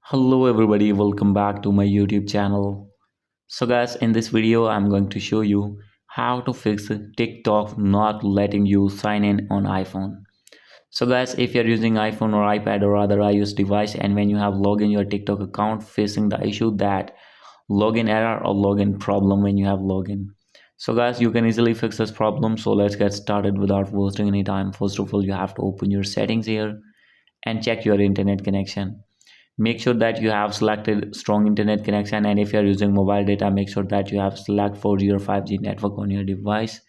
Hello everybody, welcome back to my YouTube channel. So guys, in this video I'm going to show you how to fix TikTok not letting you sign in on iPhone. So guys, if you're using iPhone or iPad or other iOS device and when you have login your TikTok account facing the issue that login error or login problem when you have login. So guys, you can easily fix this problem. So let's get started without wasting any time. First of all, you have to open your settings here and check your internet connection. Make sure that you have selected strong internet connection, and if you are using mobile data, make sure that you have select 4G or 5G network on your device.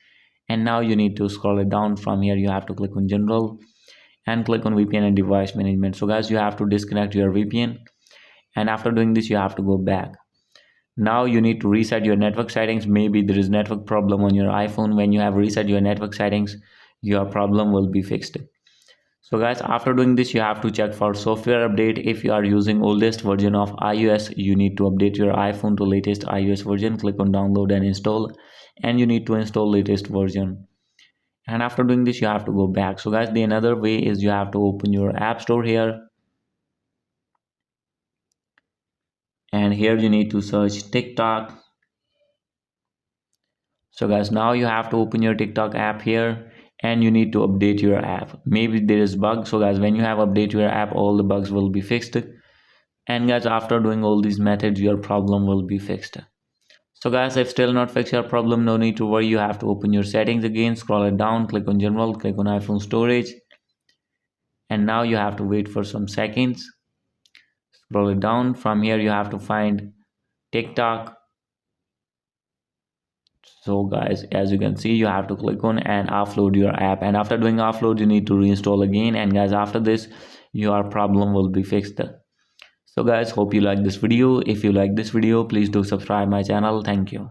And now you need to scroll it down. From here you have to click on general and click on VPN and device management. So guys, you have to disconnect your VPN, and after doing this you have to go back. Now you need to reset your network settings. Maybe there is network problem on your iPhone. When you have reset your network settings, your problem will be fixed. So guys, after doing this you have to check for software update. If you are using oldest version of iOS, you need to update your iPhone to latest iOS version. Click on download and install, and you need to install latest version. And after doing this you have to go back. So guys, the another way is you have to open your app store here, and here you need to search TikTok. So guys, now you have to open your TikTok app here, and you need to update your app. Maybe there is bug. So guys, when you have update your app, all the bugs will be fixed. And guys, after doing all these methods your problem will be fixed. So guys, if still not fix your problem, no need to worry. You have to open your settings again, scroll it down, click on general, click on iPhone storage, and now you have to wait for some seconds. Scroll it down. From here you have to find TikTok. So guys, as you can see, you have to click on and offload your app, and after doing offload you need to reinstall again. And guys, after this your problem will be fixed. So guys, hope you like this video. If you like this video, please do subscribe my channel. Thank you.